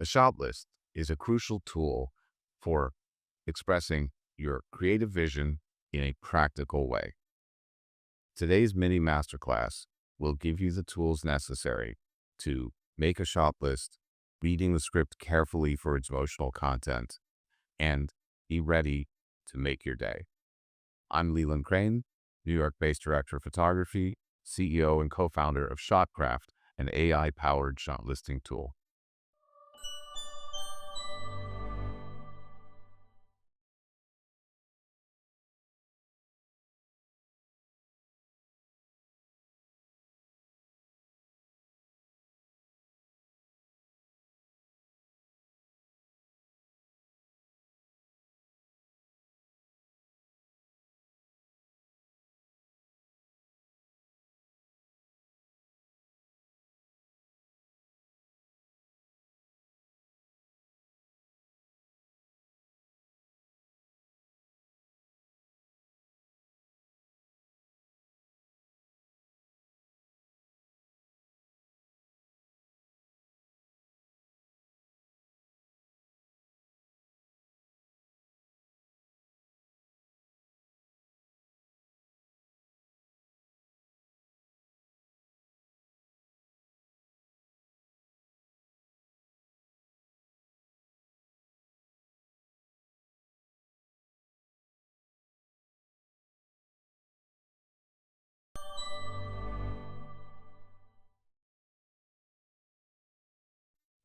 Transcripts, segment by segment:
A shot list is a crucial tool for expressing your creative vision in a practical way. Today's mini masterclass will give you the tools necessary to make a shot list, reading the script carefully for its emotional content, and be ready to make your day. I'm Leland Crane, New York-based director of photography, CEO and co-founder of Shotcraft, an AI-powered shot listing tool.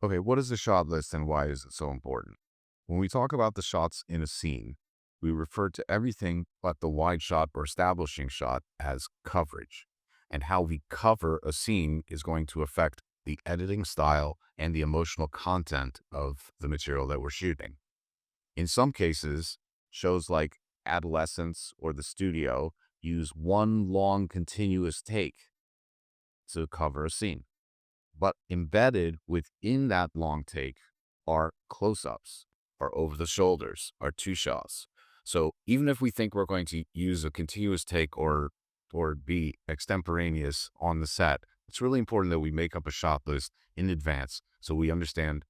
Okay, what is a shot list and why is it so important? When we talk about the shots in a scene, we refer to everything but the wide shot or establishing shot as coverage. And how we cover a scene is going to affect the editing style and the emotional content of the material that we're shooting. In some cases, shows like Adolescence or The Studio use one long continuous take to cover a scene. But embedded within that long take are close-ups, are over the shoulders, are two shots. So even if we think we're going to use a continuous take or be extemporaneous on the set, it's really important that we make up a shot list in advance so we understand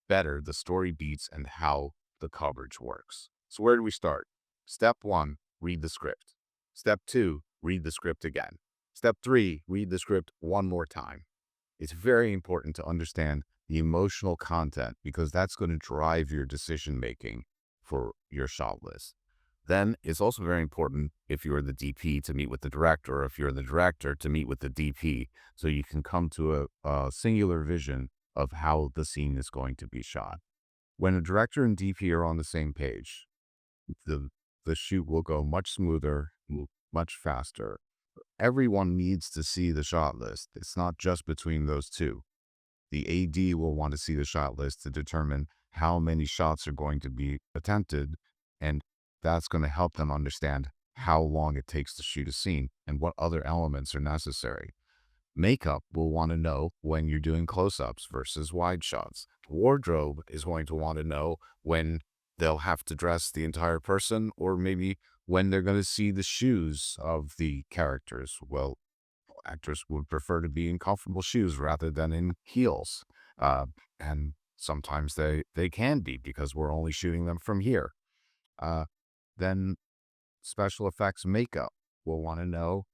better the story beats and how the coverage works. So where do we start? Step one, read the script. Step two, read the script again. Step three, read the script one more time. It's very important to understand the emotional content because that's going to drive your decision making for your shot list. Then it's also very important if you're the DP to meet with the director, or if you're the director to meet with the DP, so you can come to a singular vision of how the scene is going to be shot. When a director and DP are on the same page, the the shoot will go much smoother, much faster. Everyone needs to see the shot list. It's not just between those two. The AD will want to see the shot list to determine how many shots are going to be attempted, and that's going to help them understand how long it takes to shoot a scene and what other elements are necessary. Makeup will want to know when you're doing close-ups versus wide shots. Wardrobe is going to want to know when they'll have to dress the entire person or maybe when they're going to see the shoes of the characters. Well, actors would prefer to be in comfortable shoes rather than in heels. And sometimes they can be because we're only shooting them from here. Uh, then special effects makeup will want to know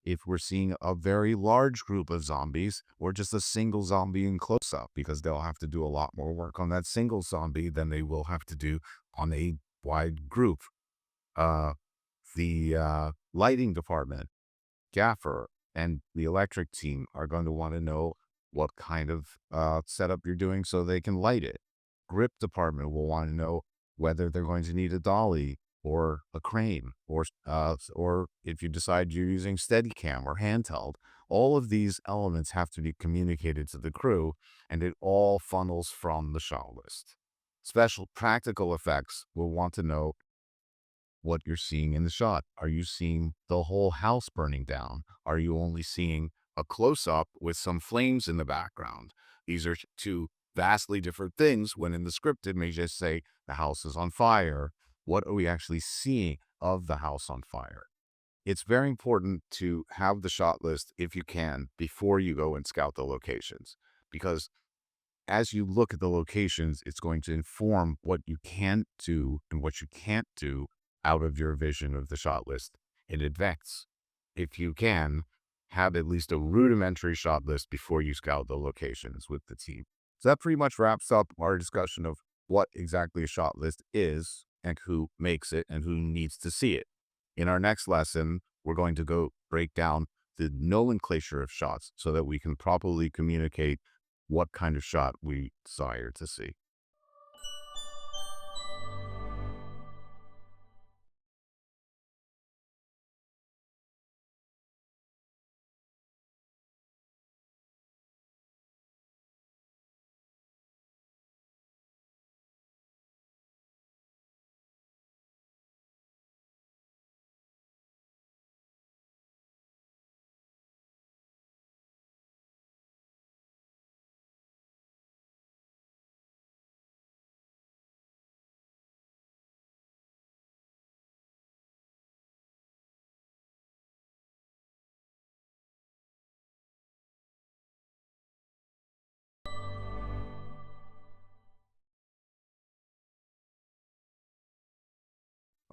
if we're seeing a very large group of zombies or just a single zombie in close up because they'll have to do a lot more work on that single zombie than they will have to do on a wide group. Uh, the lighting department, gaffer, and the electric team are going to want to know what kind of setup you're doing so they can light it. Grip department will want to know whether they're going to need a dolly or a crane, or if you decide you're using Steadicam or handheld. All of these elements have to be communicated to the crew, and it all funnels from the shot list. Special practical effects will want to know what you're seeing in the shot. Are you seeing the whole house burning down? Are you only seeing a close up with some flames in the background? These are two vastly different things when in the script it may just say the house is on fire. What are we actually seeing of the house on fire? It's very important to have the shot list if you can before you go and scout the locations because as you look at the locations, it's going to inform what you can do and what you can't do out of your vision of the shot list in advance. If you can, have at least a rudimentary shot list before you scout the locations with the team. So that pretty much wraps up our discussion of what exactly a shot list is and who makes it and who needs to see it. In our next lesson, we're going to go break down the nomenclature of shots so that we can properly communicate what kind of shot we desire to see.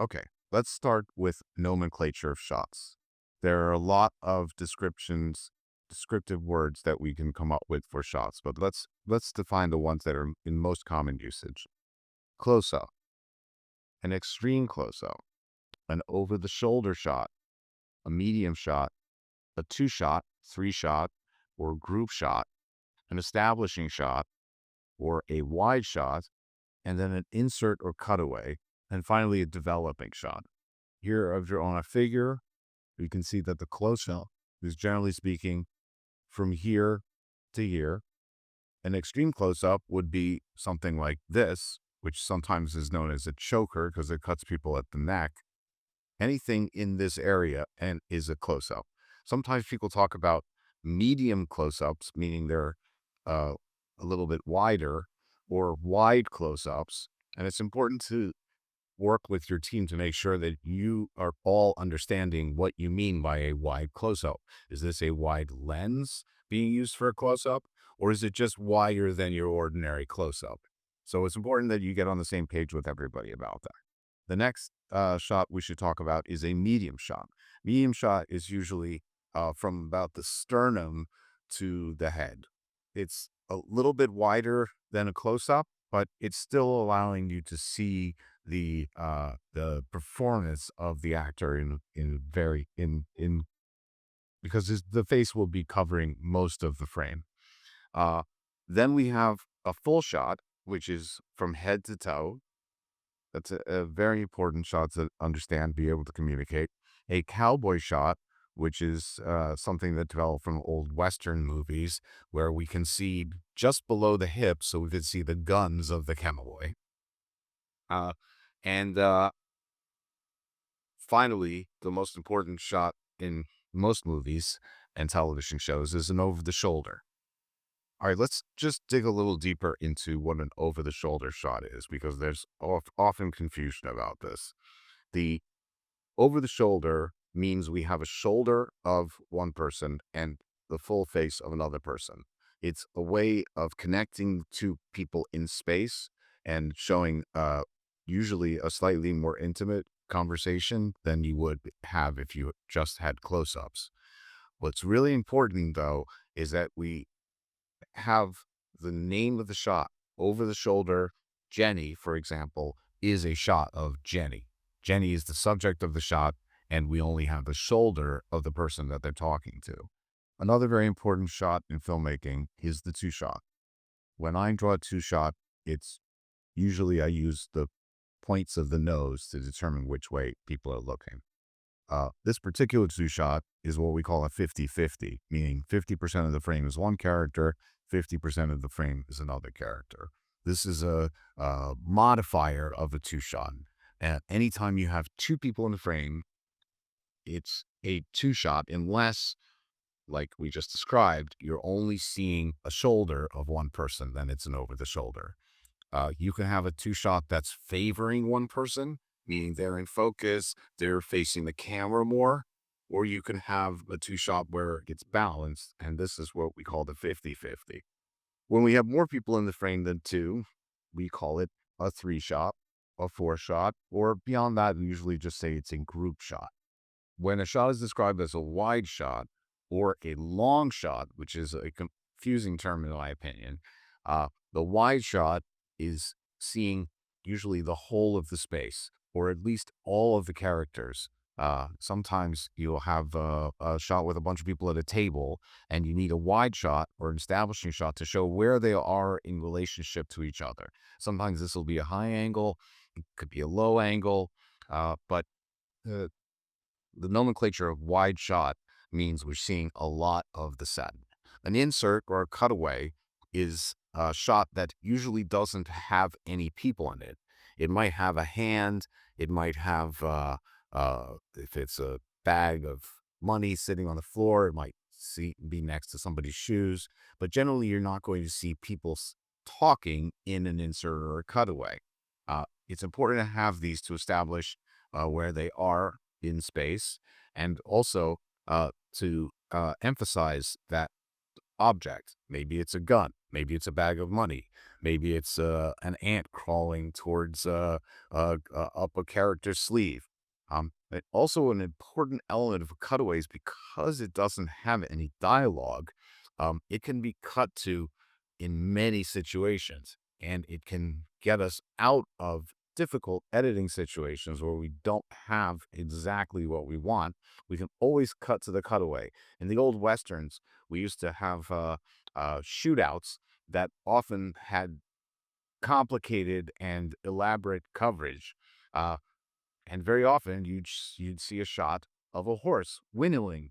Okay, let's start with nomenclature of shots. There are a lot of descriptive words that we can come up with for shots, but let's define the ones that are in most common usage. Close up, an extreme close up, an over the shoulder shot, a medium shot, a two shot, three shot, or group shot, an establishing shot, or a wide shot, and then an insert or cutaway, and finally a developing shot. Here, if you're on a figure, you can see that the close up is generally speaking from here to here. An extreme close up would be something like this, which sometimes is known as a choker because it cuts people at the neck. Anything in this area and is a close up. Sometimes people talk about medium close ups, meaning they're uh, a little bit wider, or wide close ups. And it's important to work with your team to make sure that you are all understanding what you mean by a wide close-up. Is this a wide lens being used for a close-up, or is it just wider than your ordinary close-up? So it's important that you get on the same page with everybody about that. The next shot we should talk about is a medium shot. Medium shot is usually from about the sternum to the head. It's a little bit wider than a close-up, but it's still allowing you to see the performance of the actor in because the face will be covering most of the frame. Uh, then we have a full shot, which is from head to toe. That's a very important shot to understand, be able to communicate. A cowboy shot, which is something that developed from old Western movies, where we can see just below the hips, so we can see the guns of the cowboy. Uh, and Finally, the most important shot in most movies and television shows is an over the shoulder. All right, let's just dig a little deeper into what an over the shoulder shot is because there's often confusion about this. The over the shoulder means we have a shoulder of one person and the full face of another person. It's a way of connecting two people in space and showing usually a slightly more intimate conversation than you would have if you just had close ups. What's really important, though, is that we have the name of the shot over the shoulder. Jenny, for example, is a shot of Jenny. Jenny is the subject of the shot, and we only have the shoulder of the person that they're talking to. Another very important shot in filmmaking is the two shot. When I draw a two shot, it's usually I use the points of the nose to determine which way people are looking. This particular two shot is what we call a 50-50, meaning 50% of the frame is one character, 50% of the frame is another character. This is a modifier of a two shot. And anytime you have two people in the frame, it's a two shot, unless, like we just described, you're only seeing a shoulder of one person, then it's an over the shoulder. You can have a two shot that's favoring one person, meaning they're in focus, they're facing the camera more, or you can have a two shot where it's balanced, and this is what we call the 50-50. When we have more people in the frame than two, we call it a three shot, a four shot, or beyond that, we usually just say it's a group shot. When a shot is described as a wide shot or a long shot, which is a confusing term in my opinion, the wide shot is seeing usually the whole of the space or at least all of the characters. Sometimes you'll have a shot with a bunch of people at a table and you need a wide shot or an establishing shot to show where they are in relationship to each other. Sometimes this will be a high angle, it could be a low angle, but uh, the nomenclature of wide shot means we're seeing a lot of the set. An insert or a cutaway is a shot that usually doesn't have any people in it. It might have a hand, it might have, if it's a bag of money sitting on the floor, it might be next to somebody's shoes. But generally, you're not going to see people talking in an insert or a cutaway. It's important to have these to establish where they are in space, and also to emphasize that object. Maybe it's a gun, maybe it's a bag of money, maybe it's an ant crawling towards up a character's sleeve. But also an important element of a cutaway is because it doesn't have any dialogue, it can be cut to in many situations, and it can get us out of difficult editing situations where we don't have exactly what we want. We can always cut to the cutaway. In the old westerns, we used to have shootouts that often had complicated and elaborate coverage. Uh, and very often you'd see a shot of a horse winnowing,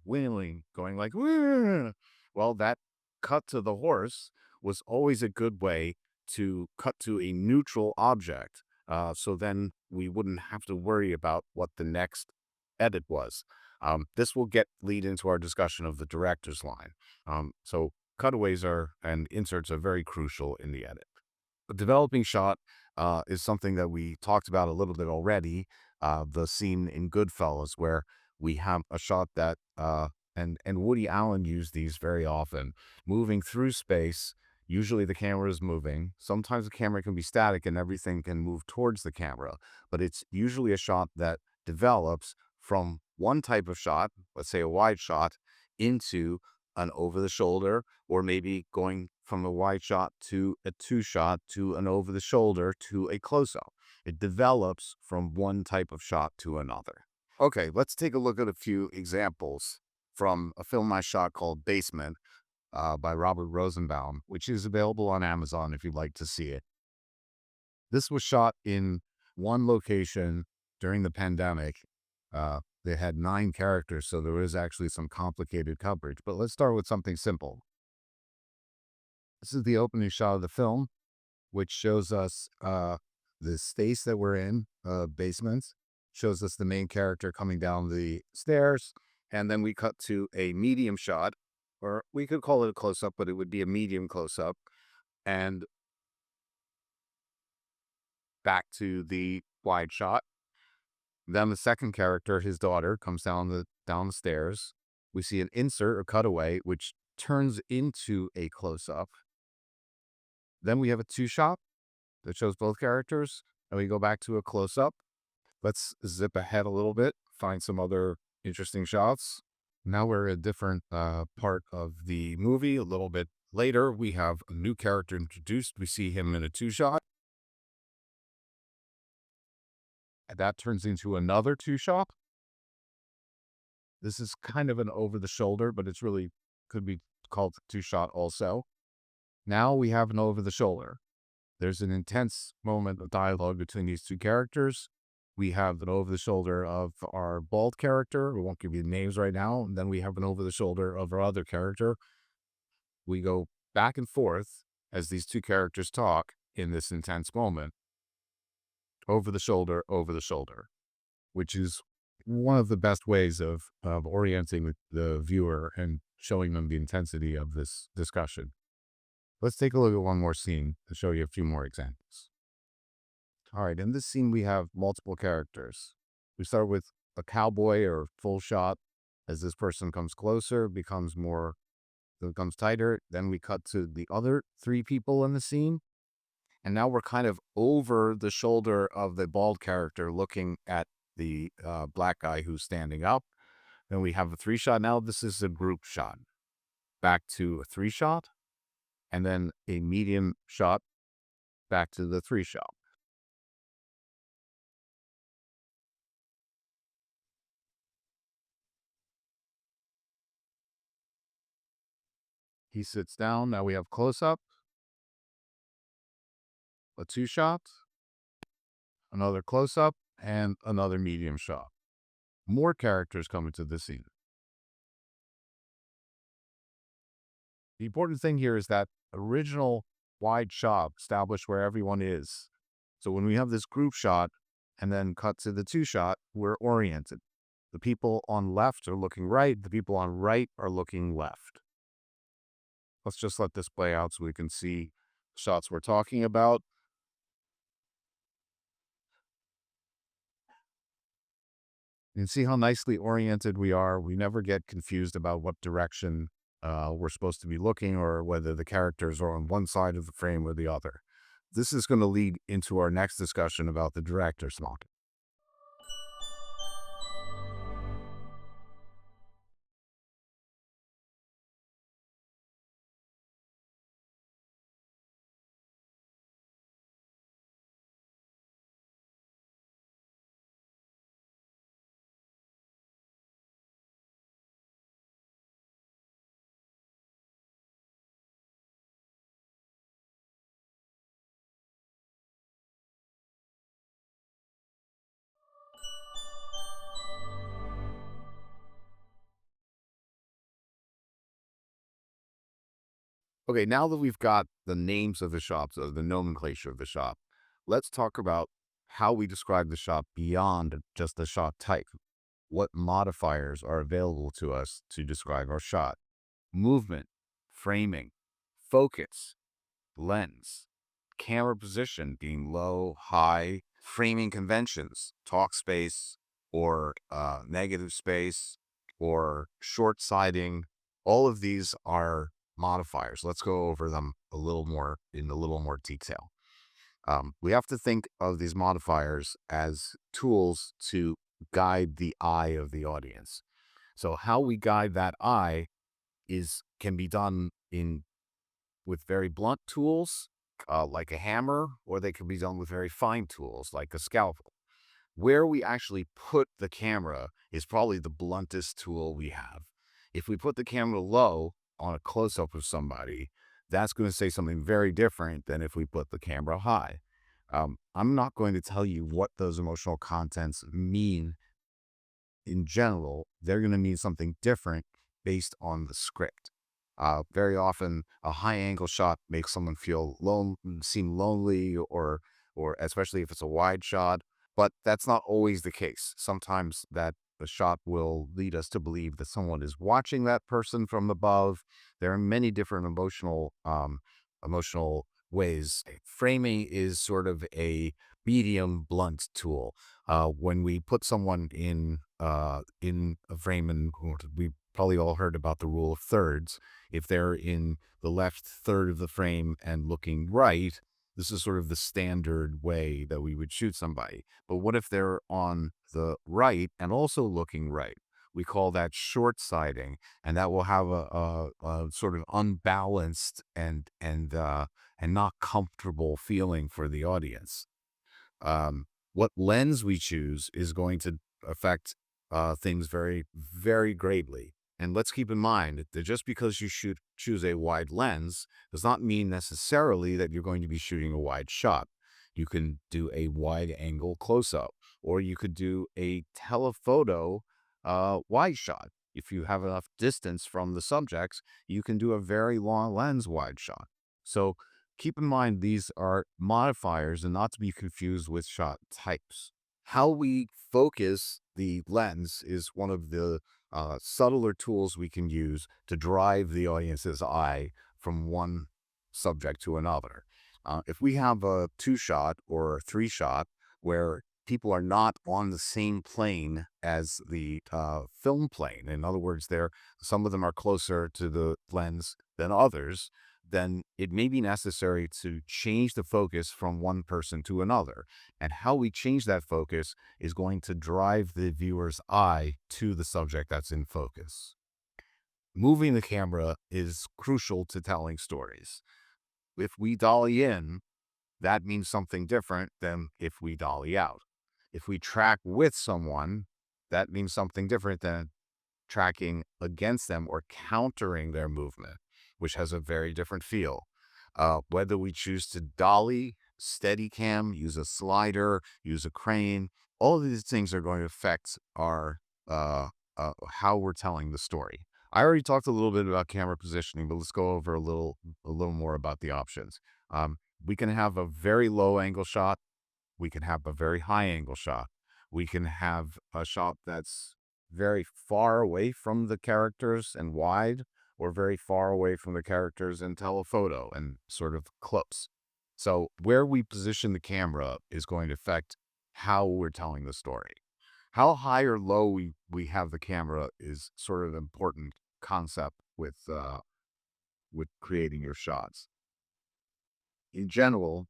going like, "Wah." Well, that cut to the horse was always a good way to cut to a neutral object. So then we wouldn't have to worry about what the next edit was. This will get lead into our discussion of the director's line. So cutaways are and inserts are very crucial in the edit. A developing shot is something that we talked about a little bit already. The scene in Goodfellas where we have a shot that and Woody Allen used these very often, moving through space. Usually the camera is moving. Sometimes the camera can be static and everything can move towards the camera, but it's usually a shot that develops from one type of shot, let's say a wide shot, into an over the shoulder, or maybe going from a wide shot to a two shot to an over the shoulder to a close up. It develops from one type of shot to another. Okay, let's take a look at a few examples from a film I shot called Basement by Robert Rosenbaum, which is available on Amazon if you'd like to see it. This was shot in one location during the pandemic. They had 9 characters, so there was actually some complicated coverage. But let's start with something simple. This is the opening shot of the film, which shows us the space that we're in, basements, shows us the main character coming down the stairs. And then we cut to a medium shot, or we could call it a close up, but it would be a medium close up. And back to the wide shot. Then the second character, his daughter, comes down the stairs. We see an insert or cutaway, which turns into a close up. Then we have a two shot that shows both characters, and we go back to a close up. Let's zip ahead a little bit, find some other interesting shots. Now we're at a different part of the movie. A little bit later, we have a new character introduced. We see him in a two shot. And that turns into another two shot. This is kind of an over the shoulder, but it's really could be called two shot also. Now we have an over the shoulder. There's an intense moment of dialogue between these two characters. We have an over the shoulder of our bald character. We won't give you the names right now. And then we have an over the shoulder of our other character. We go back and forth as these two characters talk in this intense moment. Over the shoulder, which is one of the best ways of orienting the viewer and showing them the intensity of this discussion. Let's take a look at one more scene to show you a few more examples. All right, in this scene, we have multiple characters. We start with a cowboy or full shot. As this person comes closer, becomes more it becomes tighter. Then we cut to the other three people in the scene. And now we're kind of over the shoulder of the bald character looking at the black guy who's standing up. Then we have a three shot. Now this is a group shot. Back to a three shot, and then a medium shot back to the three shot. He sits down. Now we have close up, a two shot, another close up, and another medium shot. More characters come into the scene. The important thing here is that original wide shot established where everyone is. So when we have this group shot and then cut to the two shot, we're oriented. The people on left are looking right. The people on right are looking left. Let's just let this play out so we can see shots we're talking about. You can see how nicely oriented we are. We never get confused about what direction we're supposed to be looking or whether the characters are on one side of the frame or the other. This is going to lead into our next discussion about the director's mark. Okay, now that we've got the names of the shops, or the nomenclature of the shop, let's talk about how we describe the shop beyond just the shot type. What modifiers are available to us to describe our shot? Movement, framing, focus, lens, camera position being low, high, framing conventions, talk space or negative space or short siding. All of these are modifiers. Let's go over them a little more in a little more detail. We have to think of these modifiers as tools to guide the eye of the audience. So how we guide that eye is can be done in with very blunt tools, like a hammer, or they can be done with very fine tools, like a scalpel. Where we actually put the camera is probably the bluntest tool we have. If we put the camera low on a close up of somebody, that's going to say something very different than if we put the camera high. I'm not going to tell you what those emotional contents mean in general. They're going to mean something different based on the script. Very often, a high angle shot makes someone feel seem lonely, or especially if it's a wide shot. But that's not always the case. Sometimes that the shot will lead us to believe that someone is watching that person from above. There are many different emotional ways. Framing is sort of a medium blunt tool. When we put someone in a frame, and we probably all heard about the rule of thirds. If they're in the left third of the frame and looking right, this is sort of the standard way that we would shoot somebody. But what if they're on the right and also looking right? We call that short siding, and that will have a sort of unbalanced and not comfortable feeling for the audience. What lens we choose is going to affect things very, very greatly. And let's keep in mind that just because you choose a wide lens does not mean necessarily that you're going to be shooting a wide shot. You can do a wide angle close up, or you could do a telephoto wide shot. If you have enough distance from the subjects, you can do a very long lens wide shot. So keep in mind, these are modifiers and not to be confused with shot types. How we focus the lens is one of the subtler tools we can use to drive the audience's eye from one subject to another. If we have a two shot or a three shot where people are not on the same plane as the film plane. In other words, some of them are closer to the lens than others. Then it may be necessary to change the focus from one person to another. And how we change that focus is going to drive the viewer's eye to the subject that's in focus. Moving the camera is crucial to telling stories. If we dolly in, that means something different than if we dolly out. If we track with someone, that means something different than tracking against them or countering their movement, which has a very different feel. Whether we choose to dolly, steady cam, use a slider, use a crane, all of these things are going to affect our uh, how we're telling the story. I already talked a little bit about camera positioning, but let's go over a little more about the options. Um, we can have a very low angle shot. We can have a very high angle shot. We can have a shot that's very far away from the characters and wide, or very far away from the characters and telephoto and sort of close. So where we position the camera is going to affect how we're telling the story. How high or low we have the camera is sort of an important concept with creating your shots. In general,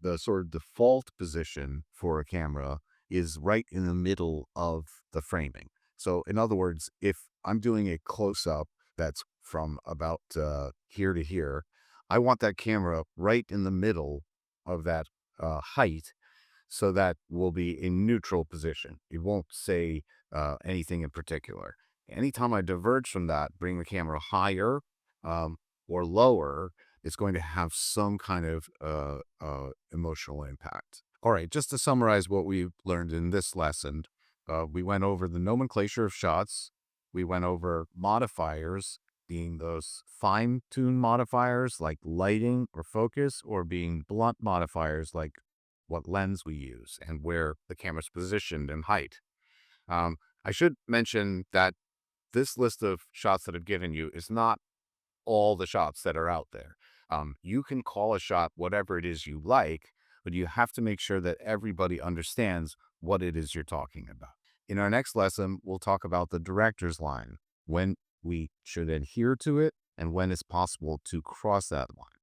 the sort of default position for a camera is right in the middle of the framing. So in other words, if I'm doing a close up that's from about here to here, I want that camera right in the middle of that height, so that will be a neutral position. It won't say anything in particular. Anytime I diverge from that, bring the camera higher um, or lower, it's going to have some kind of emotional impact. All right, just to summarize what we learned in this lesson, we went over the nomenclature of shots. We went over modifiers, being those fine-tuned modifiers like lighting or focus, or being blunt modifiers like what lens we use and where the camera's positioned and height. Um, I should mention that this list of shots that I've given you is not all the shots that are out there. You can call a shot whatever it is you like, but you have to make sure that everybody understands what it is you're talking about. In our next lesson, we'll talk about the director's line, when we should adhere to it and when it's possible to cross that line.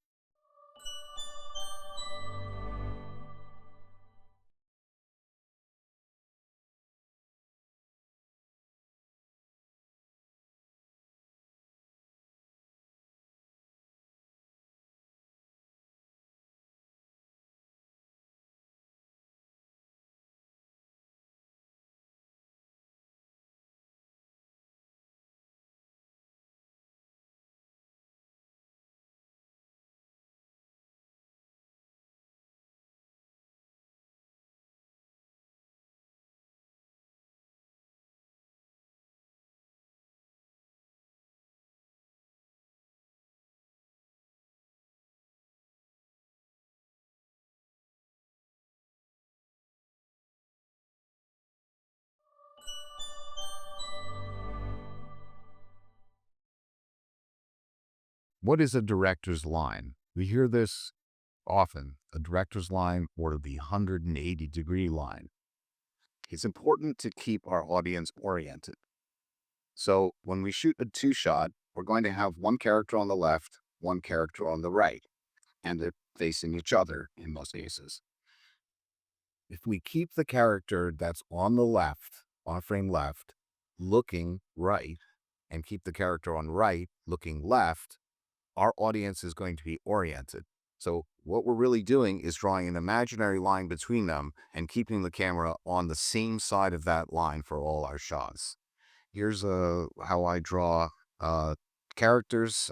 What is a director's line? We hear this often, a director's line or the 180-degree line. It's important to keep our audience oriented. So when we shoot a two shot, we're going to have one character on the left, one character on the right, and they're facing each other in most cases. If we keep the character that's on the left, on frame left, looking right, and keep the character on right looking left, our audience is going to be oriented. So what we're really doing is drawing an imaginary line between them and keeping the camera on the same side of that line for all our shots. Here's how I draw uh, characters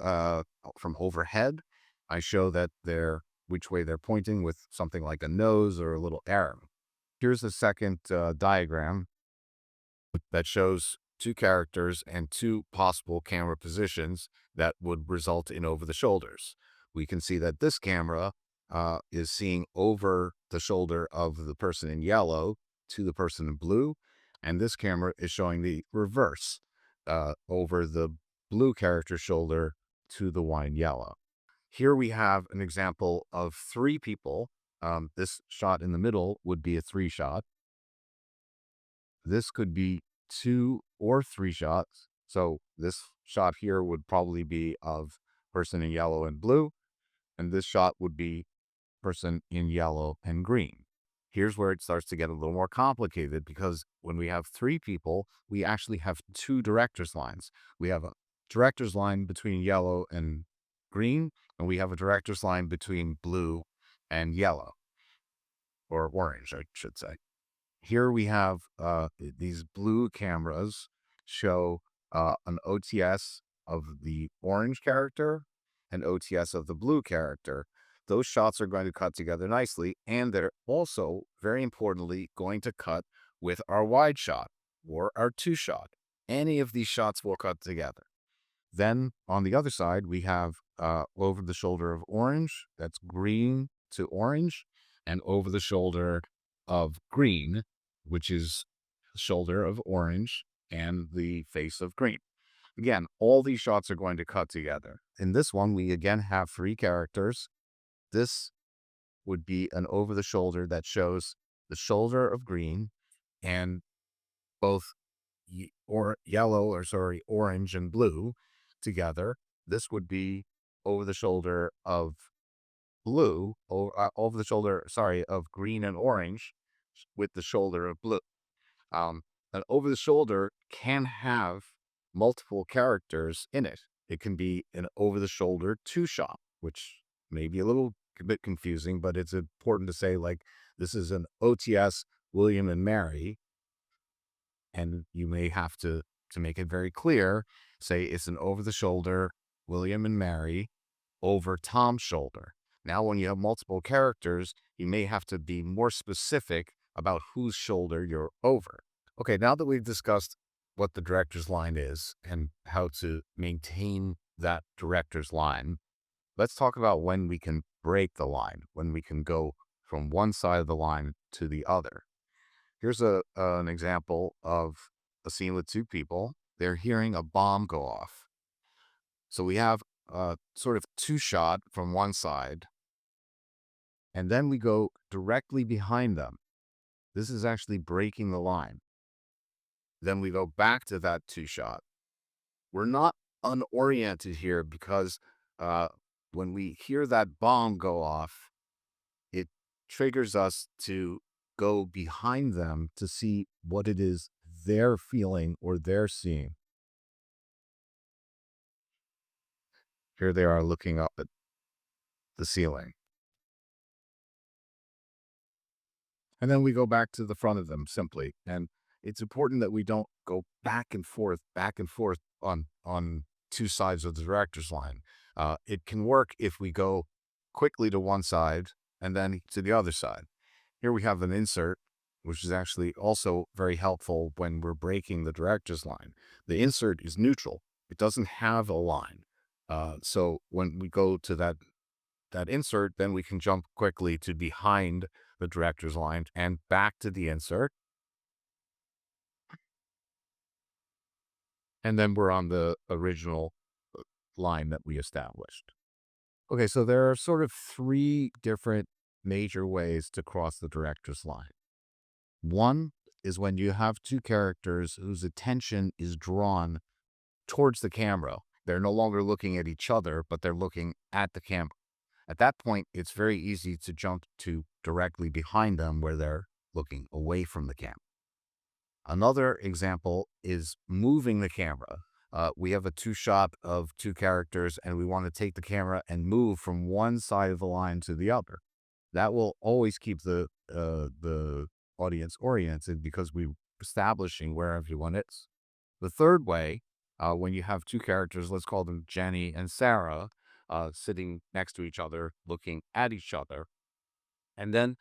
from overhead. I show that which way they're pointing with something like a nose or a little arrow. Here's the second diagram that shows two characters and two possible camera positions that would result in over the shoulders. We can see that this camera is seeing over the shoulder of the person in yellow to the person in blue, and this camera is showing the reverse, over the blue character's shoulder to the wine yellow. Here we have an example of three people. This shot in the middle would be a three shot. This could be 2 or 3 shots. So this shot here would probably be of person in yellow and blue, and this shot would be person in yellow and green. Here's where it starts to get a little more complicated because when we have 3 people, we actually have 2 director's lines. We have a director's line between yellow and green, and we have a director's line between blue and yellow, or orange, I should say. Here we have these blue cameras show an OTS of the orange character and OTS of the blue character. Those shots are going to cut together nicely, and they're also, very importantly, going to cut with our wide shot or our 2 shot. Any of these shots will cut together. Then on the other side, we have over the shoulder of orange, that's green to orange, and over the shoulder of green, which is the shoulder of orange and the face of green. Again, all these shots are going to cut together. In this one, we again have 3 characters. This would be an over the shoulder that shows the shoulder of green and both orange and blue together. This would be over the shoulder of blue, or over the shoulder, sorry, of green and orange with the shoulder of blue. An over the shoulder can have multiple characters in it. It can be an over the shoulder 2 shot, which may be a little bit confusing, but it's important to say, like, this is an OTS William and Mary, and you may have to make it very clear, say it's an over the shoulder William and Mary over Tom's shoulder. Now, when you have multiple characters, you may have to be more specific about whose shoulder you're over. Okay, now that we've discussed what the director's line is and how to maintain that director's line, let's talk about when we can break the line, when we can go from one side of the line to the other. Here's an example of a scene with 2 people. They're hearing a bomb go off. So we have a sort of 2 shot from one side, and then we go directly behind them. This is actually breaking the line. Then we go back to that 2 shot. We're not unoriented here because when we hear that bomb go off, it triggers us to go behind them to see what it is they're feeling or they're seeing. Here they are looking up at the ceiling. And then we go back to the front of them simply. And it's important that we don't go back and forth on 2 sides of the director's line. It can work if we go quickly to one side and then to the other side. Here we have an insert, which is actually also very helpful when we're breaking the director's line. The insert is neutral. It doesn't have a line. So when we go to that insert, then we can jump quickly to behind the director's line and back to the insert. And then we're on the original line that we established. Okay, so there are sort of 3 different major ways to cross the director's line. One is when you have 2 characters whose attention is drawn towards the camera. They're no longer looking at each other, but they're looking at the camera. At that point, it's very easy to jump to directly behind them where they're looking away from the camera. Another example is moving the camera. We have a 2 shot of 2 characters, and we want to take the camera and move from one side of the line to the other. That will always keep the audience oriented because we're establishing where everyone is. The third way, when you have 2 characters, let's call them Jenny and Sarah, sitting next to each other, looking at each other, and then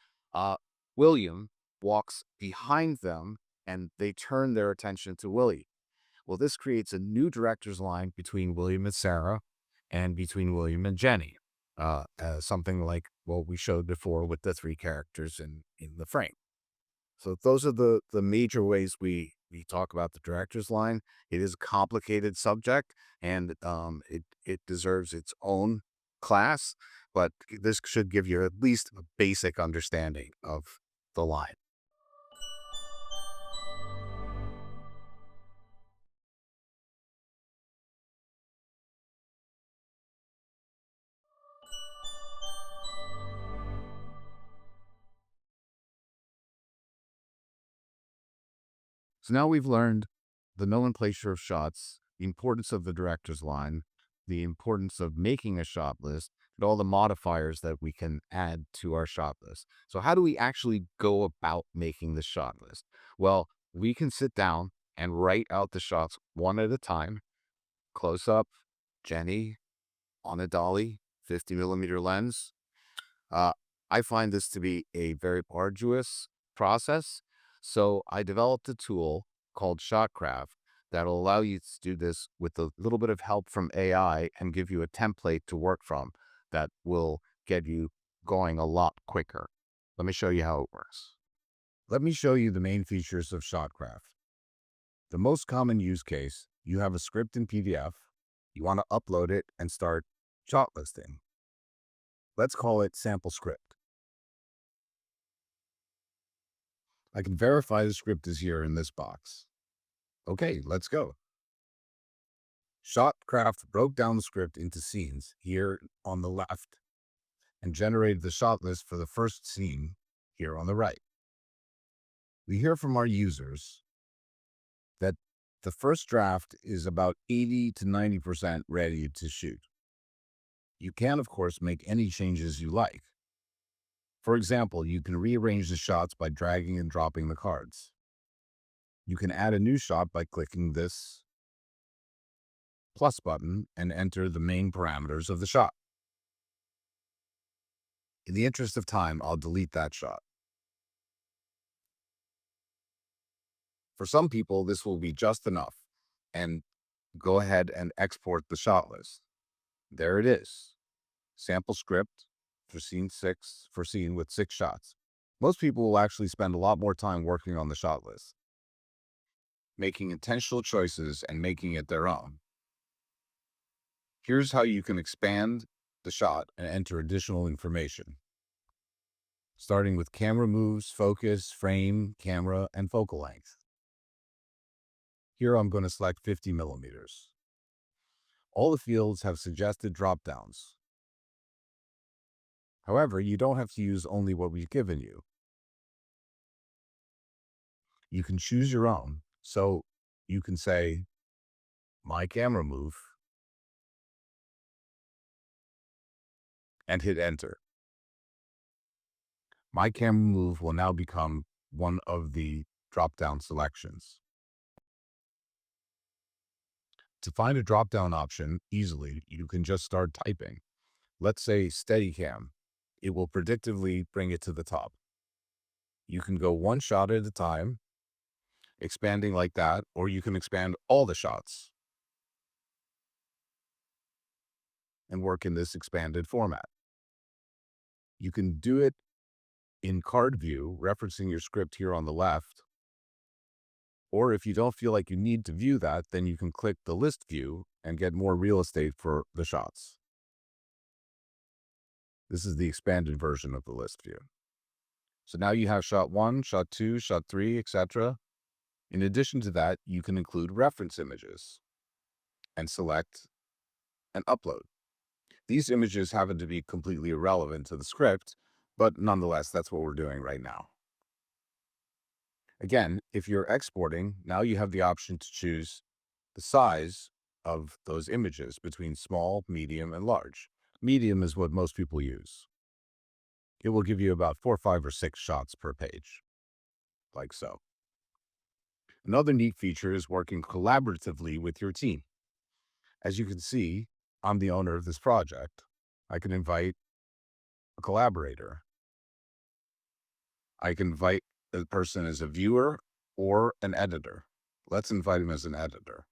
William walks behind them and they turn their attention to Willie. Well, this creates a new director's line between William and Sarah and between William and Jenny. Something like what we showed before with the 3 characters in the frame. So those are the major ways we talk about the director's line. It is a complicated subject, and it deserves its own class, but this should give you at least a basic understanding of the line. So now we've learned the nomenclature of shots, the importance of the director's line, the importance of making a shot list, and all the modifiers that we can add to our shot list. So how do we actually go about making the shot list? Well, we can sit down and write out the shots one at a time. Close up, Jenny, on a dolly, 50 millimeter lens. Uh, I find this to be a very arduous process. So I developed a tool called Shotcraft that'll allow you to do this with a little bit of help from AI and give you a template to work from that will get you going a lot quicker. Let me show you how it works. Let me show you the main features of Shotcraft. The most common use case, you have a script in PDF, you want to upload it and start shot listing. Let's call it sample script. I can verify the script is here in this box. Okay, let's go. Shotcraft broke down the script into scenes here on the left and generated the shot list for the first scene here on the right. We hear from our users that the first draft is about 80 to 90% ready to shoot. You can, of course, make any changes you like. For example, you can rearrange the shots by dragging and dropping the cards. You can add a new shot by clicking this plus button and enter the main parameters of the shot. In the interest of time, I'll delete that shot. For some people, this will be just enough, and go ahead and export the shot list. There it is. Sample script for scene 6, for scene with 6 shots. Most people will actually spend a lot more time working on the shot list, making intentional choices and making it their own. Here's how you can expand the shot and enter additional information, starting with camera moves, focus, frame, camera, and focal length. Here I'm going to select 50 millimeters. All the fields have suggested drop-downs. However, you don't have to use only what we've given you. You can choose your own. So you can say, my camera move, and hit enter. My camera move will now become one of the drop-down selections. To find a drop-down option easily, you can just start typing. Let's say Steadicam. It will predictively bring it to the top. You can go one shot at a time, expanding like that, or you can expand all the shots and work in this expanded format. You can do it in card view, referencing your script here on the left. Or if you don't feel like you need to view that, then you can click the list view and get more real estate for the shots. This is the expanded version of the list view. So now you have shot 1, shot 2, shot 3, etc. In addition to that, you can include reference images and select and upload. These images happen to be completely irrelevant to the script, but nonetheless, that's what we're doing right now. Again, if you're exporting, now you have the option to choose the size of those images between small, medium, and large. Medium is what most people use. It will give you about 4, 5, or 6 shots per page, like so. Another neat feature is working collaboratively with your team. As you can see, I'm the owner of this project. I can invite a collaborator. I can invite the person as a viewer or an editor. Let's invite him as an editor.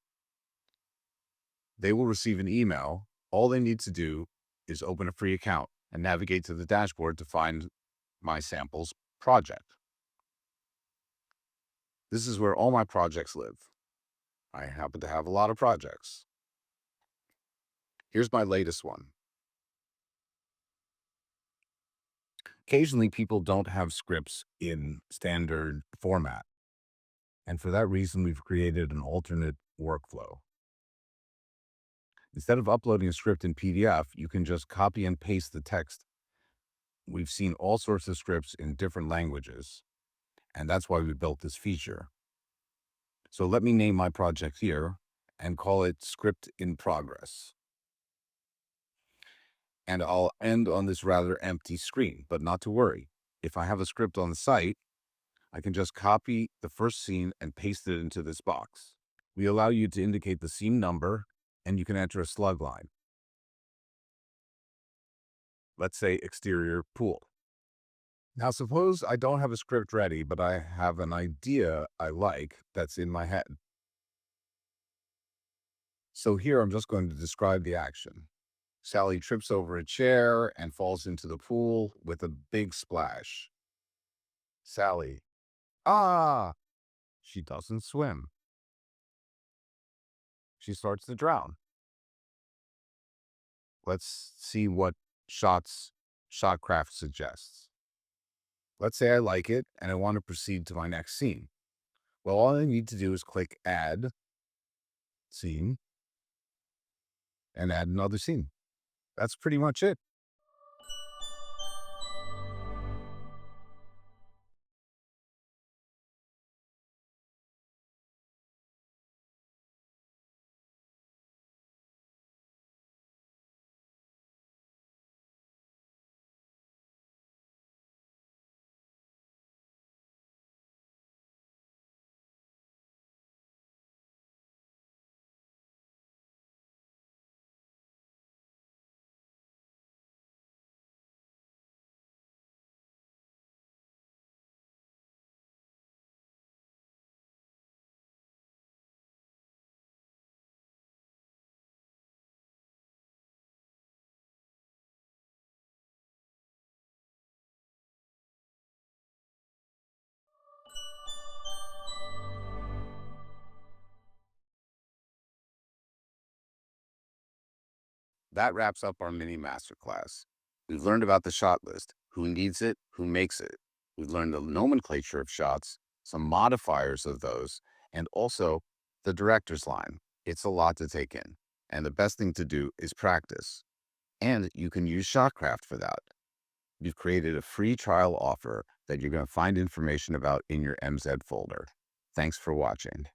They will receive an email. All they need to do is open a free account and navigate to the dashboard to find my samples project. This is where all my projects live. I happen to have a lot of projects. Here's my latest one. Occasionally, people don't have scripts in standard format. And for that reason, we've created an alternate workflow. Instead of uploading a script in PDF, you can just copy and paste the text. We've seen all sorts of scripts in different languages, and that's why we built this feature. So let me name my project here and call it script in progress. And I'll end on this rather empty screen, but not to worry. If I have a script on the site, I can just copy the first scene and paste it into this box. We allow you to indicate the scene number, and you can enter a slug line. Let's say exterior pool. Now, suppose I don't have a script ready, but I have an idea I like that's in my head. So here I'm just going to describe the action. Sally trips over a chair and falls into the pool with a big splash. Sally, ah! She doesn't swim. She starts to drown. Let's see what Shotcraft suggests. Let's say I like it and I want to proceed to my next scene. Well, all I need to do is click Add Scene and add another scene. That's pretty much it. That wraps up our mini masterclass. We've learned about the shot list, who needs it, who makes it. We've learned the nomenclature of shots, some modifiers of those, and also the director's line. It's a lot to take in. And the best thing to do is practice. And you can use Shotcraft for that. We've created a free trial offer that you're going to find information about in your MZ folder. Thanks for watching.